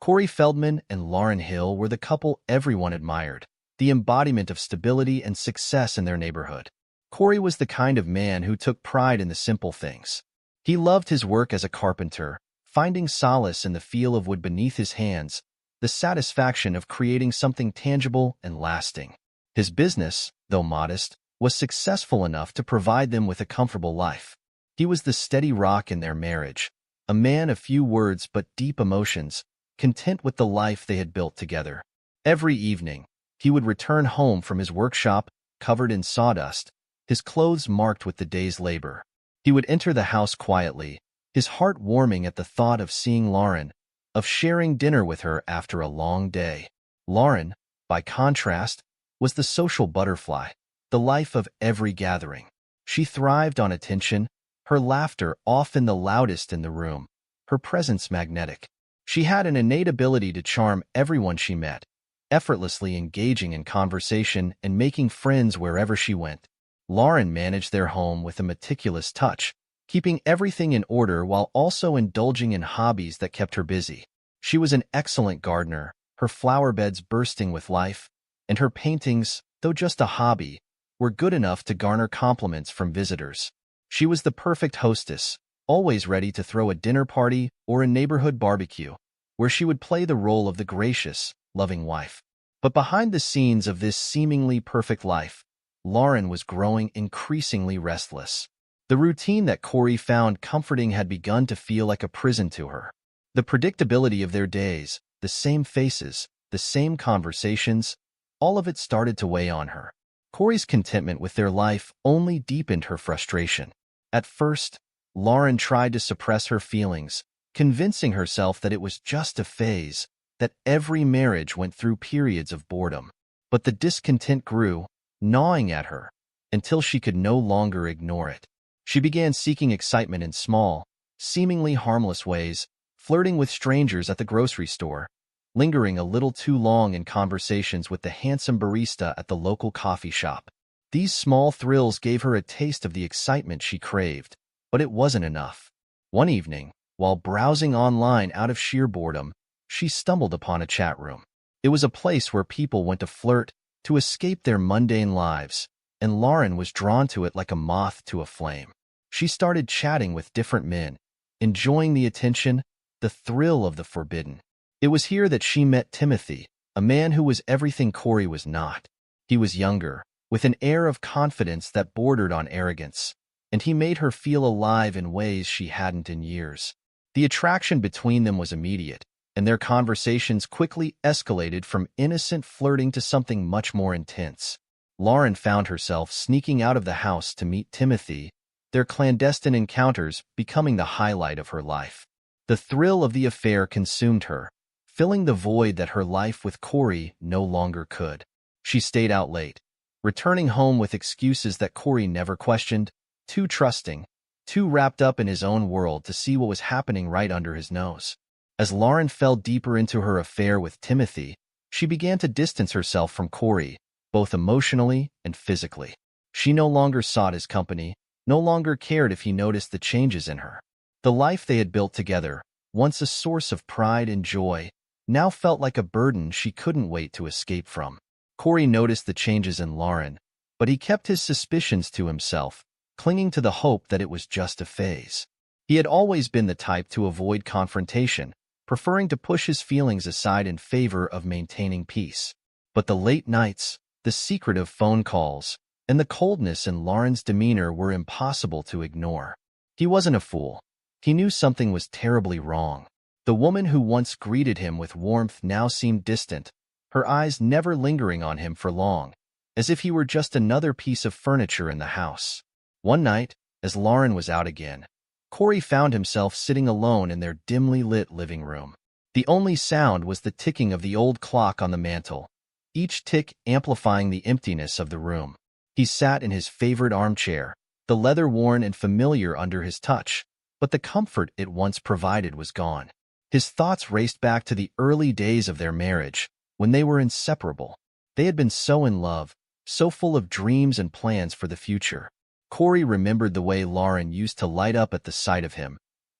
Corey Feldman and Lauren Hill were the couple everyone admired, the embodiment of stability and success in their neighborhood. Corey was the kind of man who took pride in the simple things. He loved his work as a carpenter, finding solace in the feel of wood beneath his hands, the satisfaction of creating something tangible and lasting. His business, though modest, was successful enough to provide them with a comfortable life. He was the steady rock in their marriage, a man of few words but deep emotions, content with the life they had built together. Every evening, he would return home from his workshop, covered in sawdust, his clothes marked with the day's labor. He would enter the house quietly, his heart warming at the thought of seeing Lauren, of sharing dinner with her after a long day. Lauren, by contrast, was the social butterfly, the life of every gathering. She thrived on attention, her laughter often the loudest in the room, her presence magnetic. She had an innate ability to charm everyone she met, effortlessly engaging in conversation and making friends wherever she went. Lauren managed their home with a meticulous touch, keeping everything in order while also indulging in hobbies that kept her busy. She was an excellent gardener, her flower beds bursting with life, and her paintings, though just a hobby, were good enough to garner compliments from visitors. She was the perfect hostess, always ready to throw a dinner party or a neighborhood barbecue, where she would play the role of the gracious, loving wife. But behind the scenes of this seemingly perfect life, Lauren was growing increasingly restless. The routine that Corey found comforting had begun to feel like a prison to her. The predictability of their days, the same faces, the same conversations, all of it started to weigh on her. Corey's contentment with their life only deepened her frustration. At first, Lauren tried to suppress her feelings, convincing herself that it was just a phase, that every marriage went through periods of boredom. But the discontent grew, gnawing at her, until she could no longer ignore it. She began seeking excitement in small, seemingly harmless ways, flirting with strangers at the grocery store, lingering a little too long in conversations with the handsome barista at the local coffee shop. These small thrills gave her a taste of the excitement she craved, but it wasn't enough. One evening, while browsing online out of sheer boredom, she stumbled upon a chat room. It was a place where people went to flirt, to escape their mundane lives, and Lauren was drawn to it like a moth to a flame. She started chatting with different men, enjoying the attention, the thrill of the forbidden. It was here that she met Timothy, a man who was everything Corey was not. He was younger, with an air of confidence that bordered on arrogance, and he made her feel alive in ways she hadn't in years. The attraction between them was immediate, and their conversations quickly escalated from innocent flirting to something much more intense. Lauren found herself sneaking out of the house to meet Timothy, their clandestine encounters becoming the highlight of her life. The thrill of the affair consumed her, filling the void that her life with Corey no longer could. She stayed out late, returning home with excuses that Corey never questioned, too trusting, too wrapped up in his own world to see what was happening right under his nose. As Lauren fell deeper into her affair with Timothy, she began to distance herself from Corey, both emotionally and physically. She no longer sought his company, no longer cared if he noticed the changes in her. The life they had built together, once a source of pride and joy, now felt like a burden she couldn't wait to escape from. Corey noticed the changes in Lauren, but he kept his suspicions to himself, clinging to the hope that it was just a phase. He had always been the type to avoid confrontation, preferring to push his feelings aside in favor of maintaining peace. But the late nights, the secretive phone calls, and the coldness in Lauren's demeanor were impossible to ignore. He wasn't a fool. He knew something was terribly wrong. The woman who once greeted him with warmth now seemed distant, her eyes never lingering on him for long, as if he were just another piece of furniture in the house. One night, as Lauren was out again, Corey found himself sitting alone in their dimly lit living room. The only sound was the ticking of the old clock on the mantel, each tick amplifying the emptiness of the room. He sat in his favorite armchair, the leather worn and familiar under his touch, but the comfort it once provided was gone. His thoughts raced back to the early days of their marriage, when they were inseparable. They had been so in love, so full of dreams and plans for the future. Corey remembered the way Lauren used to light up at the sight of him,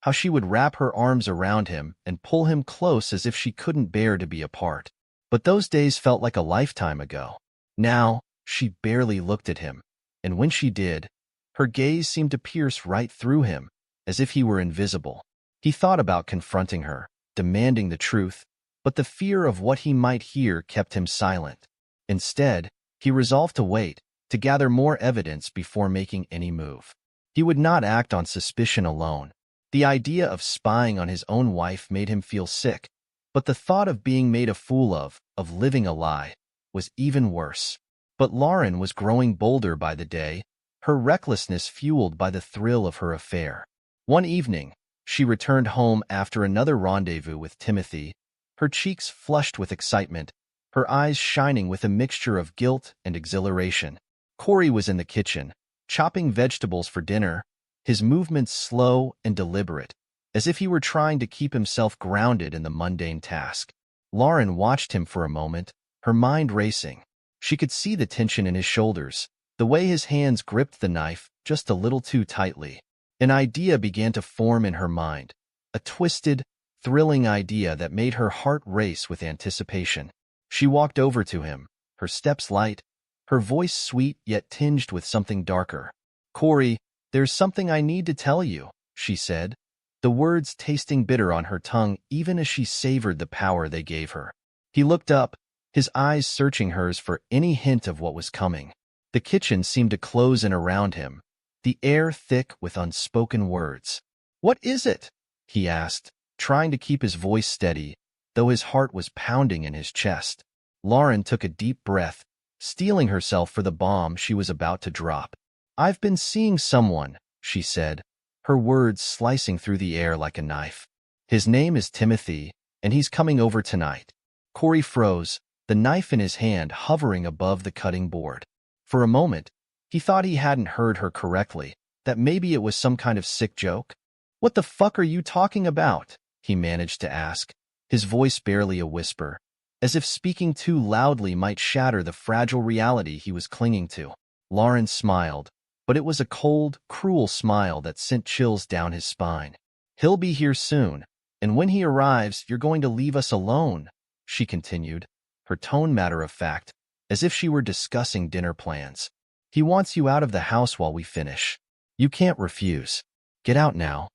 how she would wrap her arms around him and pull him close as if she couldn't bear to be apart. But those days felt like a lifetime ago. Now, she barely looked at him, and when she did, her gaze seemed to pierce right through him, as if he were invisible. He thought about confronting her, demanding the truth, but the fear of what he might hear kept him silent. Instead, he resolved to wait, to gather more evidence before making any move. He would not act on suspicion alone. The idea of spying on his own wife made him feel sick, but the thought of being made a fool of living a lie, was even worse. But Lauren was growing bolder by the day, her recklessness fueled by the thrill of her affair. One evening, she returned home after another rendezvous with Timothy, her cheeks flushed with excitement, her eyes shining with a mixture of guilt and exhilaration. Corey was in the kitchen, chopping vegetables for dinner, his movements slow and deliberate, as if he were trying to keep himself grounded in the mundane task. Lauren watched him for a moment, her mind racing. She could see the tension in his shoulders, the way his hands gripped the knife just a little too tightly. An idea began to form in her mind, a twisted, thrilling idea that made her heart race with anticipation. She walked over to him, her steps light, her voice sweet yet tinged with something darker. "Corey, there's something I need to tell you," she said, the words tasting bitter on her tongue even as she savored the power they gave her. He looked up, his eyes searching hers for any hint of what was coming. The kitchen seemed to close in around him, the air thick with unspoken words. "What is it?" he asked, trying to keep his voice steady, though his heart was pounding in his chest. Lauren took a deep breath, steeling herself for the bomb she was about to drop. "I've been seeing someone," she said, her words slicing through the air like a knife. "His name is Timothy, and he's coming over tonight." Corey froze, the knife in his hand hovering above the cutting board. For a moment, he thought he hadn't heard her correctly, that maybe it was some kind of sick joke. "What the fuck are you talking about?" he managed to ask, his voice barely a whisper, as if speaking too loudly might shatter the fragile reality he was clinging to. Lauren smiled, but it was a cold, cruel smile that sent chills down his spine. "He'll be here soon, and when he arrives, you're going to leave us alone," she continued, her tone matter-of-fact, as if she were discussing dinner plans. "He wants you out of the house while we finish. You can't refuse. Get out now."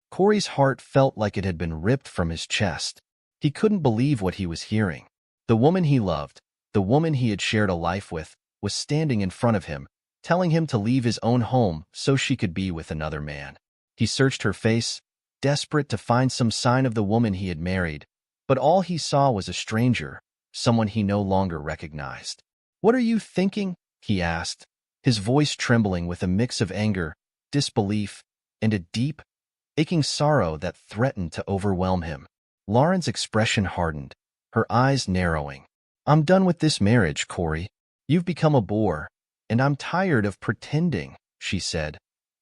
Corey's heart felt like it had been ripped from his chest. He couldn't believe what he was hearing. The woman he loved, the woman he had shared a life with, was standing in front of him, telling him to leave his own home so she could be with another man. He searched her face, desperate to find some sign of the woman he had married, but all he saw was a stranger, someone he no longer recognized. "What are you thinking?" he asked, his voice trembling with a mix of anger, disbelief, and a deep, aching sorrow that threatened to overwhelm him. Lauren's expression hardened, her eyes narrowing. "I'm done with this marriage, Corey. You've become a bore, and I'm tired of pretending," she said,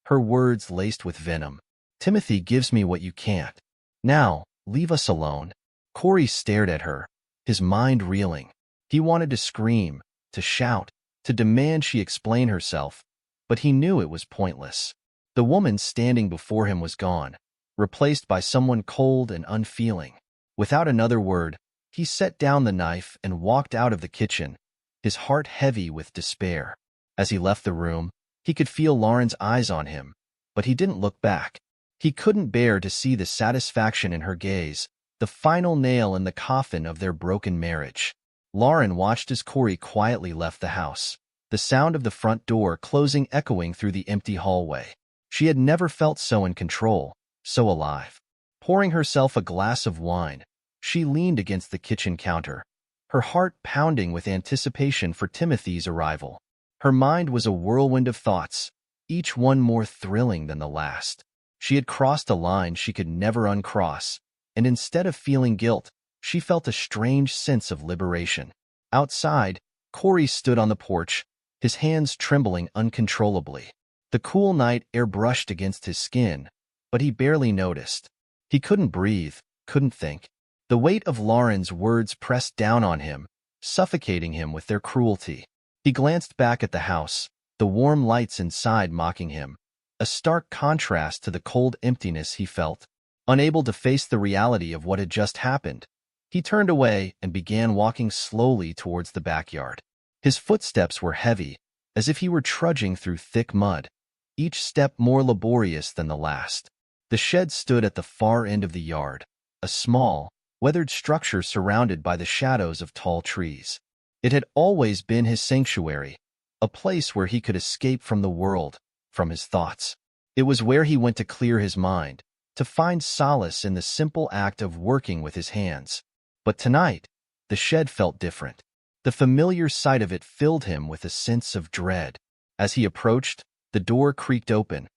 her words laced with venom. "Timothy gives me what you can't. Now, leave us alone." Corey stared at her, his mind reeling. He wanted to scream, to shout, to demand she explain herself, but he knew it was pointless. The woman standing before him was gone, replaced by someone cold and unfeeling. Without another word, he set down the knife and walked out of the kitchen, his heart heavy with despair. As he left the room, he could feel Lauren's eyes on him, but he didn't look back. He couldn't bear to see the satisfaction in her gaze, the final nail in the coffin of their broken marriage. Lauren watched as Corey quietly left the house, the sound of the front door closing echoing through the empty hallway. She had never felt so in control, so alive. Pouring herself a glass of wine, she leaned against the kitchen counter, her heart pounding with anticipation for Timothy's arrival. Her mind was a whirlwind of thoughts, each one more thrilling than the last. She had crossed a line she could never uncross, and instead of feeling guilt, she felt a strange sense of liberation. Outside, Corey stood on the porch, his hands trembling uncontrollably. The cool night air brushed against his skin, but he barely noticed. He couldn't breathe, couldn't think. The weight of Lauren's words pressed down on him, suffocating him with their cruelty. He glanced back at the house, the warm lights inside mocking him, a stark contrast to the cold emptiness he felt. Unable to face the reality of what had just happened, he turned away and began walking slowly towards the backyard. His footsteps were heavy, as if he were trudging through thick mud, each step more laborious than the last. The shed stood at the far end of the yard, a small, weathered structure surrounded by the shadows of tall trees. It had always been his sanctuary, a place where he could escape from the world, from his thoughts. It was where he went to clear his mind, to find solace in the simple act of working with his hands. But tonight, the shed felt different. The familiar sight of it filled him with a sense of dread. As he approached, the door creaked open,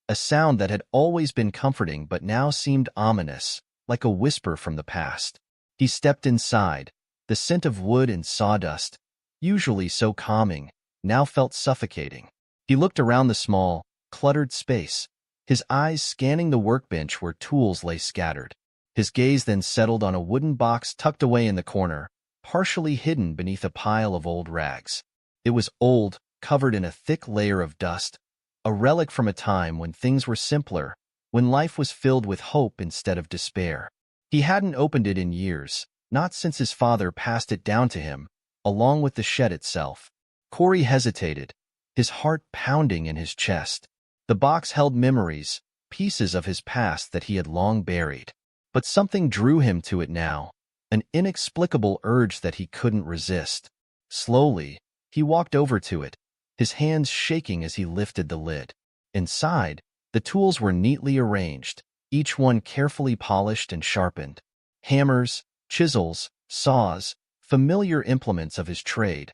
a sound that had always been comforting but now seemed ominous, like a whisper from the past. He stepped inside. The scent of wood and sawdust, usually so calming, now felt suffocating. He looked around the small, cluttered space, his eyes scanning the workbench where tools lay scattered. His gaze then settled on a wooden box tucked away in the corner, partially hidden beneath a pile of old rags. It was old, covered in a thick layer of dust, a relic from a time when things were simpler, when life was filled with hope instead of despair. He hadn't opened it in years, not since his father passed it down to him, along with the shed itself. Corey hesitated, his heart pounding in his chest. The box held memories, pieces of his past that he had long buried. But something drew him to it now, an inexplicable urge that he couldn't resist. Slowly, he walked over to it, his hands shaking as he lifted the lid. Inside, the tools were neatly arranged, each one carefully polished and sharpened. Hammers, chisels, saws, familiar implements of his trade,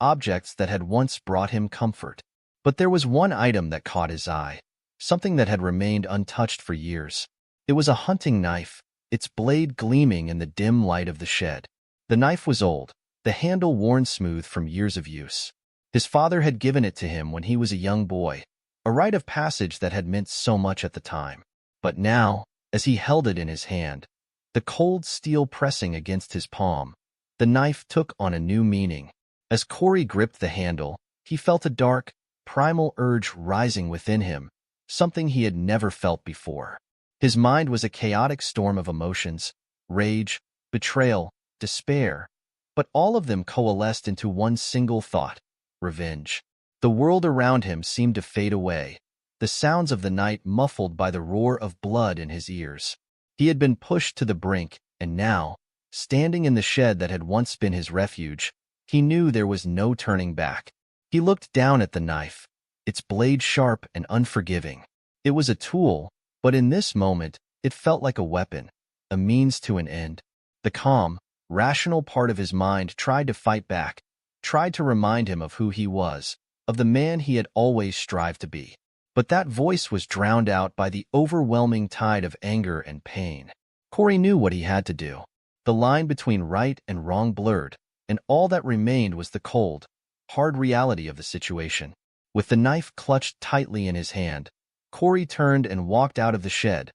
objects that had once brought him comfort. But there was one item that caught his eye, something that had remained untouched for years. It was a hunting knife, its blade gleaming in the dim light of the shed. The knife was old, the handle worn smooth from years of use. His father had given it to him when he was a young boy, a rite of passage that had meant so much at the time. But now, as he held it in his hand, the cold steel pressing against his palm, the knife took on a new meaning. As Corey gripped the handle, he felt a dark, primal urge rising within him, something he had never felt before. His mind was a chaotic storm of emotions, rage, betrayal, despair, but all of them coalesced into one single thought: revenge. The world around him seemed to fade away, the sounds of the night muffled by the roar of blood in his ears. He had been pushed to the brink, and now, standing in the shed that had once been his refuge, he knew there was no turning back. He looked down at the knife, its blade sharp and unforgiving. It was a tool, but in this moment, it felt like a weapon, a means to an end. The calm, rational part of his mind tried to fight back, tried to remind him of who he was, of the man he had always strived to be. But that voice was drowned out by the overwhelming tide of anger and pain. Corey knew what he had to do. The line between right and wrong blurred, and all that remained was the cold, hard reality of the situation. With the knife clutched tightly in his hand, Corey turned and walked out of the shed,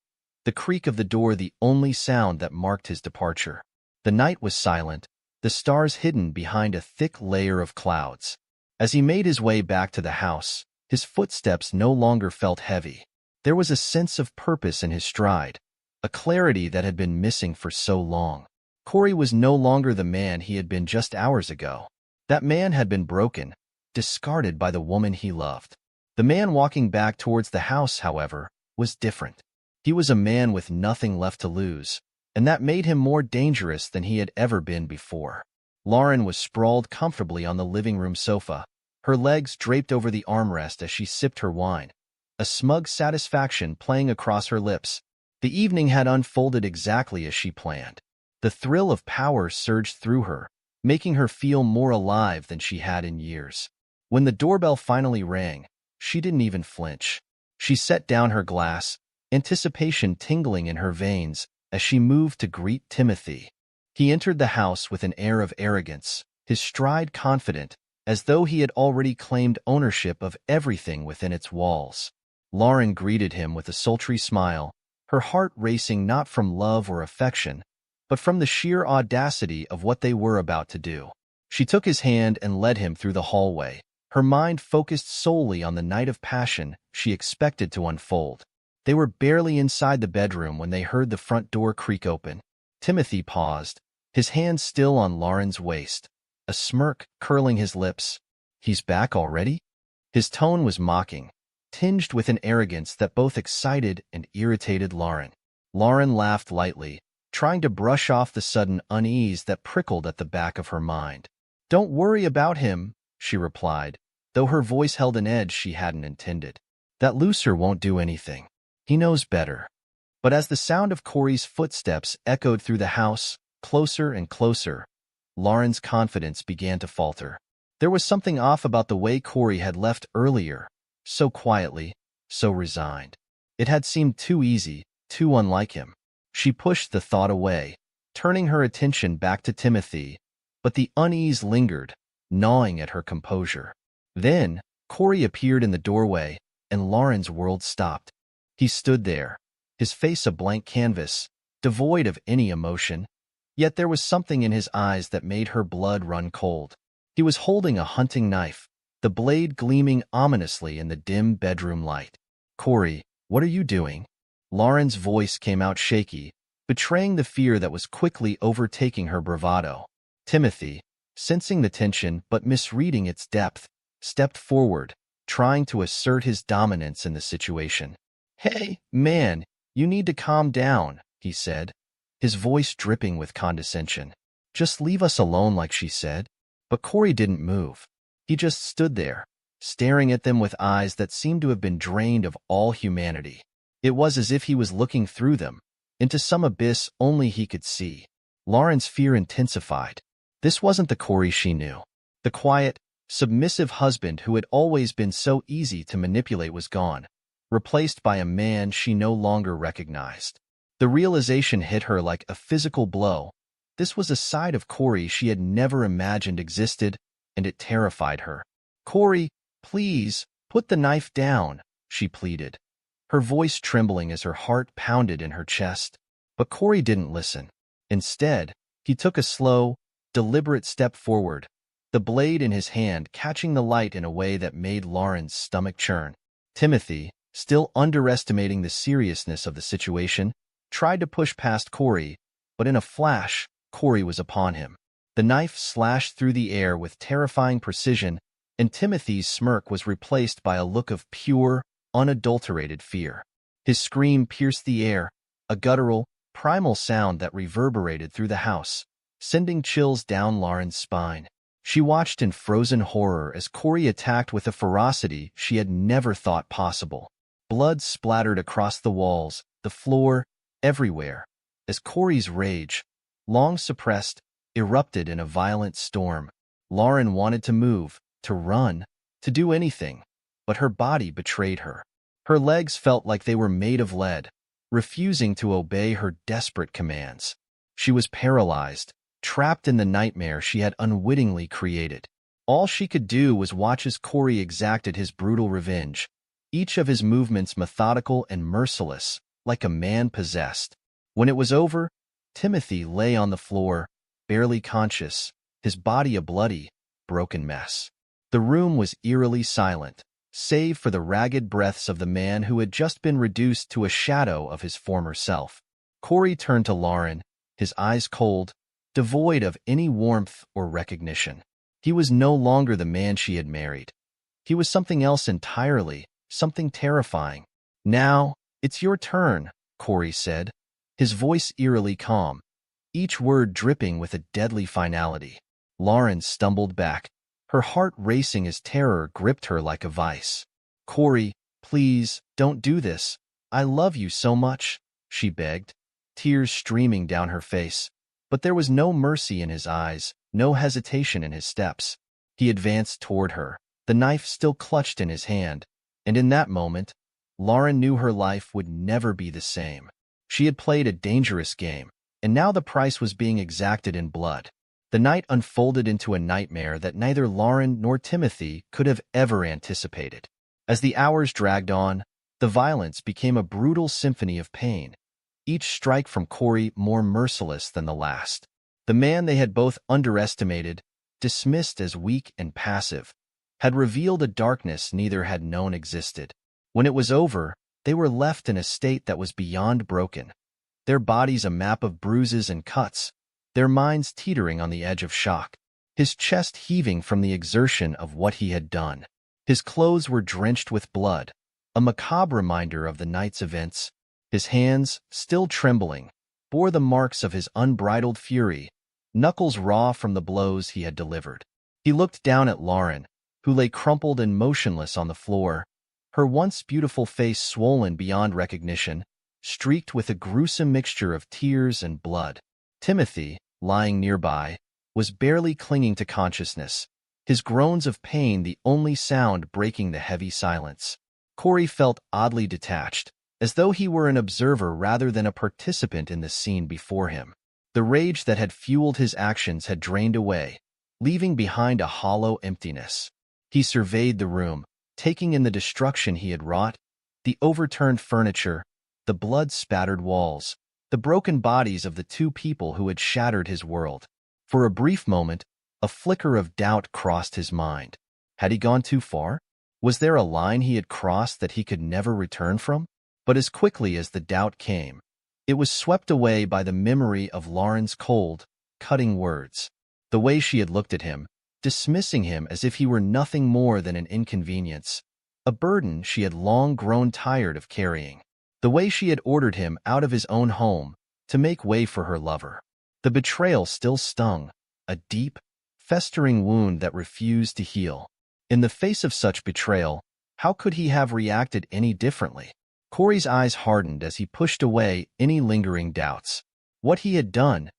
the creak of the door the only sound that marked his departure. The night was silent, the stars hidden behind a thick layer of clouds. As he made his way back to the house, his footsteps no longer felt heavy. There was a sense of purpose in his stride, a clarity that had been missing for so long. Corey was no longer the man he had been just hours ago. That man had been broken, discarded by the woman he loved. The man walking back towards the house, however, was different. He was a man with nothing left to lose, and that made him more dangerous than he had ever been before. Lauren was sprawled comfortably on the living room sofa, her legs draped over the armrest as she sipped her wine, a smug satisfaction playing across her lips. The evening had unfolded exactly as she planned. The thrill of power surged through her, making her feel more alive than she had in years. When the doorbell finally rang, she didn't even flinch. She set down her glass, anticipation tingling in her veins as she moved to greet Timothy. He entered the house with an air of arrogance, his stride confident, as though he had already claimed ownership of everything within its walls. Lauren greeted him with a sultry smile, her heart racing not from love or affection, but from the sheer audacity of what they were about to do. She took his hand and led him through the hallway, her mind focused solely on the night of passion she expected to unfold. They were barely inside the bedroom when they heard the front door creak open. Timothy paused, his hand still on Lauren's waist, a smirk curling his lips. "He's back already?" His tone was mocking, tinged with an arrogance that both excited and irritated Lauren. Lauren laughed lightly, trying to brush off the sudden unease that prickled at the back of her mind. "Don't worry about him," she replied, though her voice held an edge she hadn't intended. "That loser won't do anything. He knows better." But as the sound of Corey's footsteps echoed through the house, closer and closer, Lauren's confidence began to falter. There was something off about the way Corey had left earlier, so quietly, so resigned. It had seemed too easy, too unlike him. She pushed the thought away, turning her attention back to Timothy, but the unease lingered, gnawing at her composure. Then, Corey appeared in the doorway, and Lauren's world stopped. He stood there, his face a blank canvas, devoid of any emotion, yet there was something in his eyes that made her blood run cold. He was holding a hunting knife, the blade gleaming ominously in the dim bedroom light. "Corey, what are you doing?" Lauren's voice came out shaky, betraying the fear that was quickly overtaking her bravado. Timothy, sensing the tension but misreading its depth, stepped forward, trying to assert his dominance in the situation. "Hey, man, you need to calm down," he said, his voice dripping with condescension. "Just leave us alone," like she said. But Corey didn't move. He just stood there, staring at them with eyes that seemed to have been drained of all humanity. It was as if he was looking through them, into some abyss only he could see. Lauren's fear intensified. This wasn't the Corey she knew. The quiet, submissive husband who had always been so easy to manipulate was gone, replaced by a man she no longer recognized. The realization hit her like a physical blow. This was a side of Corey she had never imagined existed, and it terrified her. "Corey, please, put the knife down," she pleaded, her voice trembling as her heart pounded in her chest. But Corey didn't listen. Instead, he took a slow, deliberate step forward, the blade in his hand catching the light in a way that made Lauren's stomach churn. Timothy, still underestimating the seriousness of the situation, tried to push past Corey, but in a flash, Corey was upon him. The knife slashed through the air with terrifying precision, and Timothy's smirk was replaced by a look of pure, unadulterated fear. His scream pierced the air, a guttural, primal sound that reverberated through the house, sending chills down Lauren's spine. She watched in frozen horror as Corey attacked with a ferocity she had never thought possible. Blood splattered across the walls, the floor, everywhere, as Corey's rage, long suppressed, erupted in a violent storm. Lauren wanted to move, to run, to do anything, but her body betrayed her. Her legs felt like they were made of lead, refusing to obey her desperate commands. She was paralyzed, trapped in the nightmare she had unwittingly created. All she could do was watch as Corey exacted his brutal revenge, each of his movements methodical and merciless, like a man possessed. When it was over, Timothy lay on the floor, barely conscious, his body a bloody, broken mess. The room was eerily silent, save for the ragged breaths of the man who had just been reduced to a shadow of his former self. Corey turned to Lauren, his eyes cold, devoid of any warmth or recognition. He was no longer the man she had married. He was something else entirely, something terrifying. "Now, it's your turn," Corey said, his voice eerily calm, each word dripping with a deadly finality. Lauren stumbled back, her heart racing as terror gripped her like a vice. "Corey, please, don't do this. I love you so much," she begged, tears streaming down her face. But there was no mercy in his eyes, no hesitation in his steps. He advanced toward her, the knife still clutched in his hand, and in that moment, Lauren knew her life would never be the same. She had played a dangerous game, and now the price was being exacted in blood. The night unfolded into a nightmare that neither Lauren nor Timothy could have ever anticipated. As the hours dragged on, the violence became a brutal symphony of pain, each strike from Corey more merciless than the last. The man they had both underestimated, dismissed as weak and passive, had revealed a darkness neither had known existed. When it was over, They were left in a state that was beyond broken, their bodies a map of bruises and cuts, their minds teetering on the edge of shock, his chest heaving from the exertion of what he had done. His clothes were drenched with blood, a macabre reminder of the night's events. His hands, still trembling, bore the marks of his unbridled fury, knuckles raw from the blows he had delivered. He looked down at Lauren, who lay crumpled and motionless on the floor, her once beautiful face swollen beyond recognition, streaked with a gruesome mixture of tears and blood. Timothy, lying nearby, was barely clinging to consciousness, his groans of pain the only sound breaking the heavy silence. Corey felt oddly detached, as though he were an observer rather than a participant in the scene before him. The rage that had fueled his actions had drained away, leaving behind a hollow emptiness. He surveyed the room, taking in the destruction he had wrought, the overturned furniture, the blood-spattered walls, the broken bodies of the two people who had shattered his world. For a brief moment, a flicker of doubt crossed his mind. Had he gone too far? Was there a line he had crossed that he could never return from? But as quickly as the doubt came, it was swept away by the memory of Lauren's cold, cutting words. The way she had looked at him, dismissing him as if he were nothing more than an inconvenience, a burden she had long grown tired of carrying. The way she had ordered him out of his own home to make way for her lover. The betrayal still stung, a deep, festering wound that refused to heal. In the face of such betrayal, how could he have reacted any differently? Corey's eyes hardened as he pushed away any lingering doubts. What he had done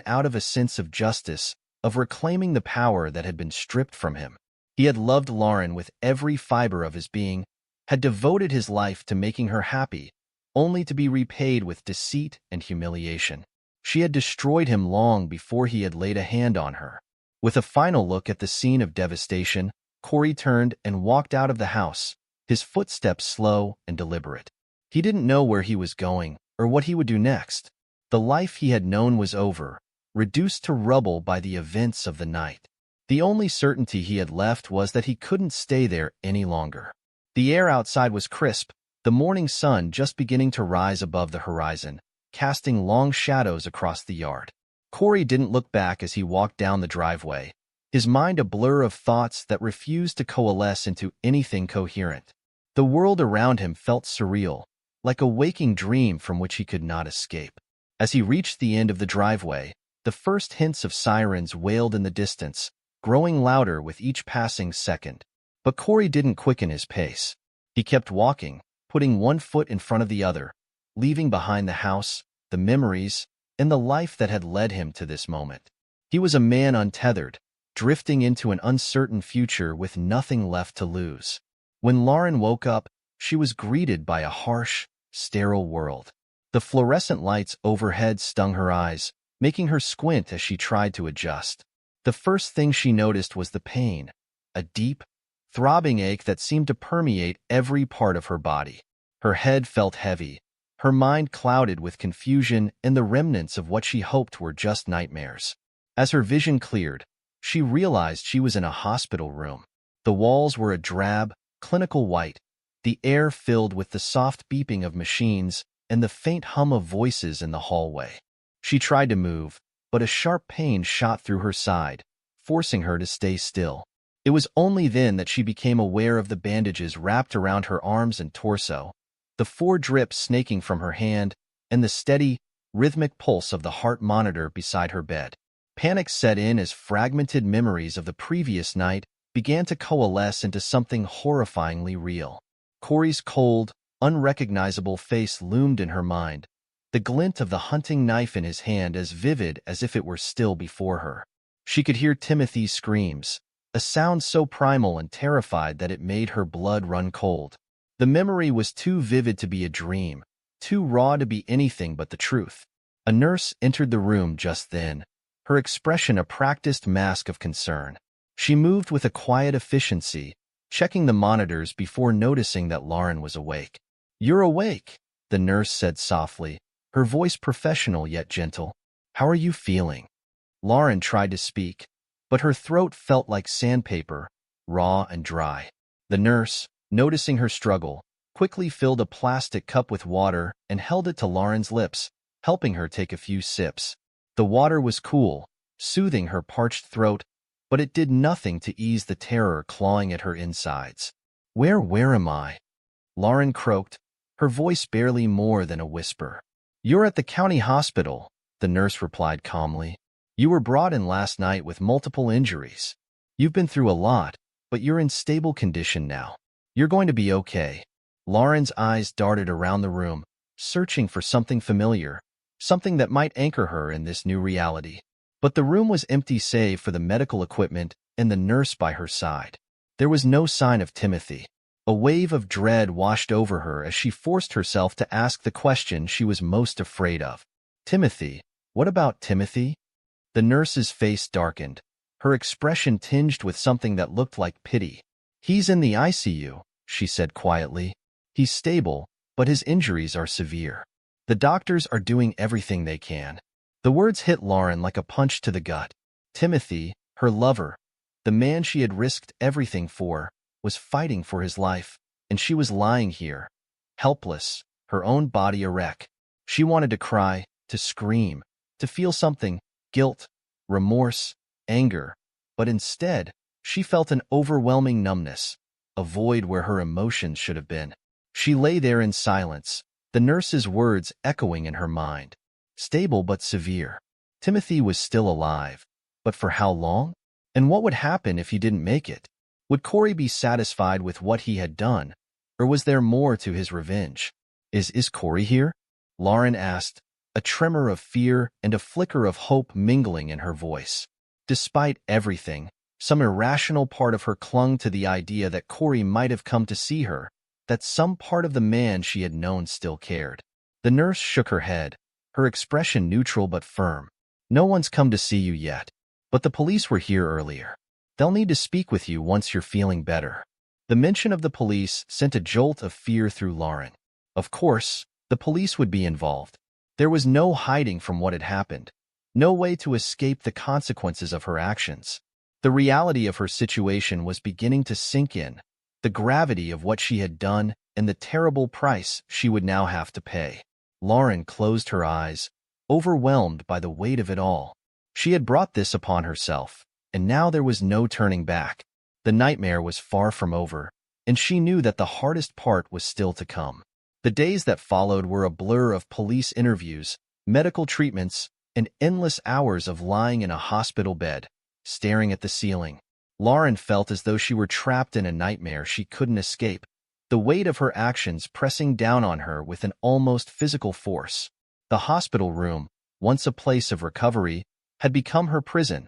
out of a sense of justice, of reclaiming the power that had been stripped from him. He had loved Lauren with every fiber of his being, had devoted his life to making her happy, only to be repaid with deceit and humiliation. She had destroyed him long before he had laid a hand on her. With a final look at the scene of devastation, Corey turned and walked out of the house, his footsteps slow and deliberate. He didn't know where he was going or what he would do next. The life he had known was over, reduced to rubble by the events of the night. The only certainty he had left was that he couldn't stay there any longer. The air outside was crisp, the morning sun just beginning to rise above the horizon, casting long shadows across the yard. Corey didn't look back as he walked down the driveway, his mind a blur of thoughts that refused to coalesce into anything coherent. The world around him felt surreal, like a waking dream from which he could not escape. As he reached the end of the driveway, the first hints of sirens wailed in the distance, growing louder with each passing second. But Corey didn't quicken his pace. He kept walking, putting one foot in front of the other, leaving behind the house, the memories, and the life that had led him to this moment. He was a man untethered, drifting into an uncertain future with nothing left to lose. When Lauren woke up, she was greeted by a harsh, sterile world. The fluorescent lights overhead stung her eyes, making her squint as she tried to adjust. The first thing she noticed was the pain, a deep, throbbing ache that seemed to permeate every part of her body. Her head felt heavy, her mind clouded with confusion and the remnants of what she hoped were just nightmares. As her vision cleared, she realized she was in a hospital room. The walls were a drab, clinical white, the air filled with the soft beeping of machines and the faint hum of voices in the hallway. She tried to move, but a sharp pain shot through her side, forcing her to stay still. It was only then that she became aware of the bandages wrapped around her arms and torso, the 4 drips snaking from her hand, and the steady, rhythmic pulse of the heart monitor beside her bed. Panic set in as fragmented memories of the previous night began to coalesce into something horrifyingly real. Corey's cold, unrecognizable face loomed in her mind, the glint of the hunting knife in his hand as vivid as if it were still before her. She could hear Timothy's screams, a sound so primal and terrified that it made her blood run cold. The memory was too vivid to be a dream, too raw to be anything but the truth. A nurse entered the room just then, her expression a practiced mask of concern. She moved with a quiet efficiency, checking the monitors before noticing that Lauren was awake. "You're awake," the nurse said softly, her voice professional yet gentle. "How are you feeling?" Lauren tried to speak, but her throat felt like sandpaper, raw and dry. The nurse, noticing her struggle, quickly filled a plastic cup with water and held it to Lauren's lips, helping her take a few sips. The water was cool, soothing her parched throat, but it did nothing to ease the terror clawing at her insides. Where am I?" Lauren croaked, her voice barely more than a whisper. "You're at the county hospital," the nurse replied calmly. "You were brought in last night with multiple injuries. You've been through a lot, but you're in stable condition now. You're going to be okay." Lauren's eyes darted around the room, searching for something familiar, something that might anchor her in this new reality. But the room was empty save for the medical equipment and the nurse by her side. There was no sign of Timothy. A wave of dread washed over her as she forced herself to ask the question she was most afraid of. "Timothy? What about Timothy?" The nurse's face darkened, her expression tinged with something that looked like pity. "He's in the ICU," she said quietly. "He's stable, but his injuries are severe. The doctors are doing everything they can." The words hit Lauren like a punch to the gut. Timothy, her lover, the man she had risked everything for, was fighting for his life, and she was lying here, helpless, her own body a wreck. She wanted to cry, to scream, to feel something, guilt, remorse, anger, but instead, she felt an overwhelming numbness, a void where her emotions should have been. She lay there in silence, the nurse's words echoing in her mind. Stable but severe. Timothy was still alive, but for how long? And what would happen if he didn't make it? Would Corey be satisfied with what he had done, or was there more to his revenge? Is Corey here?" Lauren asked, a tremor of fear and a flicker of hope mingling in her voice. Despite everything, some irrational part of her clung to the idea that Corey might have come to see her, that some part of the man she had known still cared. The nurse shook her head, her expression neutral but firm. "No one's come to see you yet, but the police were here earlier. They'll need to speak with you once you're feeling better." The mention of the police sent a jolt of fear through Lauren. Of course, the police would be involved. There was no hiding from what had happened, no way to escape the consequences of her actions. The reality of her situation was beginning to sink in, the gravity of what she had done and the terrible price she would now have to pay. Lauren closed her eyes, overwhelmed by the weight of it all. She had brought this upon herself, and now there was no turning back. The nightmare was far from over, and she knew that the hardest part was still to come. The days that followed were a blur of police interviews, medical treatments, and endless hours of lying in a hospital bed, staring at the ceiling. Lauren felt as though she were trapped in a nightmare she couldn't escape, the weight of her actions pressing down on her with an almost physical force. The hospital room, once a place of recovery, had become her prison,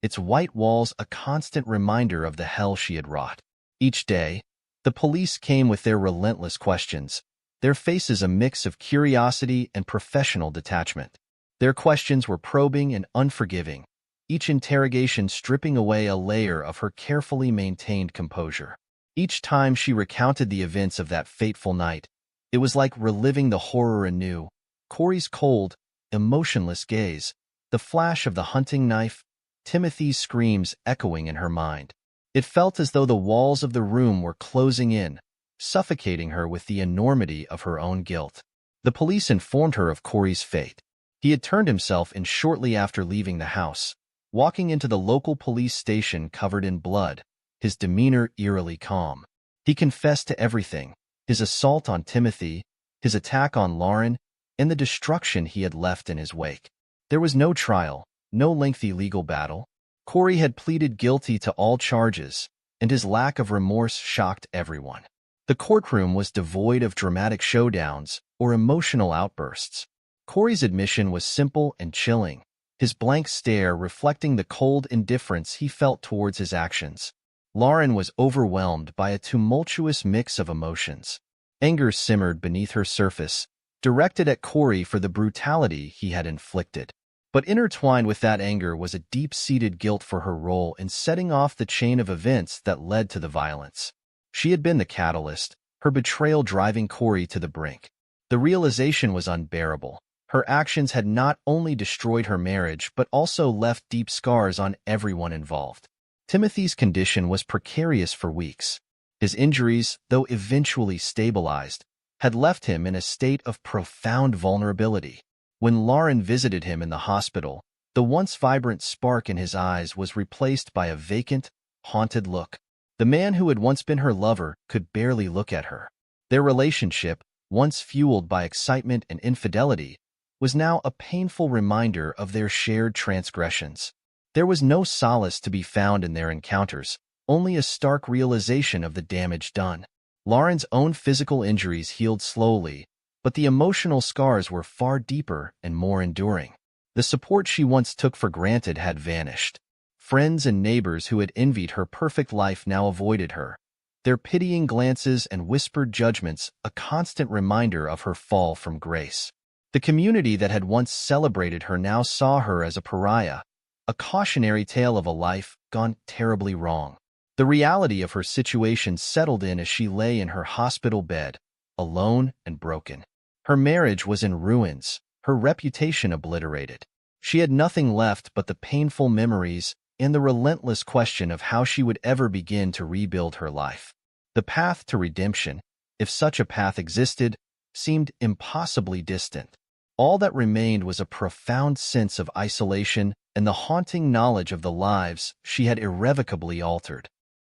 its white walls a constant reminder of the hell she had wrought. Each day, the police came with their relentless questions, their faces a mix of curiosity and professional detachment. Their questions were probing and unforgiving, each interrogation stripping away a layer of her carefully maintained composure. Each time she recounted the events of that fateful night, it was like reliving the horror anew. Corey's cold, emotionless gaze, the flash of the hunting knife, Timothy's screams echoing in her mind. It felt as though the walls of the room were closing in, suffocating her with the enormity of her own guilt. The police informed her of Corey's fate. He had turned himself in shortly after leaving the house, walking into the local police station covered in blood, his demeanor eerily calm. He confessed to everything, his assault on Timothy, his attack on Lauren, and the destruction he had left in his wake. There was no trial, no lengthy legal battle. Corey had pleaded guilty to all charges, and his lack of remorse shocked everyone. The courtroom was devoid of dramatic showdowns or emotional outbursts. Corey's admission was simple and chilling, his blank stare reflecting the cold indifference he felt towards his actions. Lauren was overwhelmed by a tumultuous mix of emotions. Anger simmered beneath her surface, directed at Corey for the brutality he had inflicted. But intertwined with that anger was a deep-seated guilt for her role in setting off the chain of events that led to the violence. She had been the catalyst, her betrayal driving Corey to the brink. The realization was unbearable. Her actions had not only destroyed her marriage but also left deep scars on everyone involved. Timothy's condition was precarious for weeks. His injuries, though eventually stabilized, had left him in a state of profound vulnerability. When Lauren visited him in the hospital, the once vibrant spark in his eyes was replaced by a vacant, haunted look. The man who had once been her lover could barely look at her. Their relationship, once fueled by excitement and infidelity, was now a painful reminder of their shared transgressions. There was no solace to be found in their encounters, only a stark realization of the damage done. Lauren's own physical injuries healed slowly, but the emotional scars were far deeper and more enduring. The support she once took for granted had vanished. Friends and neighbors who had envied her perfect life now avoided her, their pitying glances and whispered judgments a constant reminder of her fall from grace. The community that had once celebrated her now saw her as a pariah, a cautionary tale of a life gone terribly wrong. The reality of her situation settled in as she lay in her hospital bed, alone and broken. Her marriage was in ruins, her reputation obliterated. She had nothing left but the painful memories and the relentless question of how she would ever begin to rebuild her life. The path to redemption, if such a path existed, seemed impossibly distant. All that remained was a profound sense of isolation and the haunting knowledge of the lives she had irrevocably altered.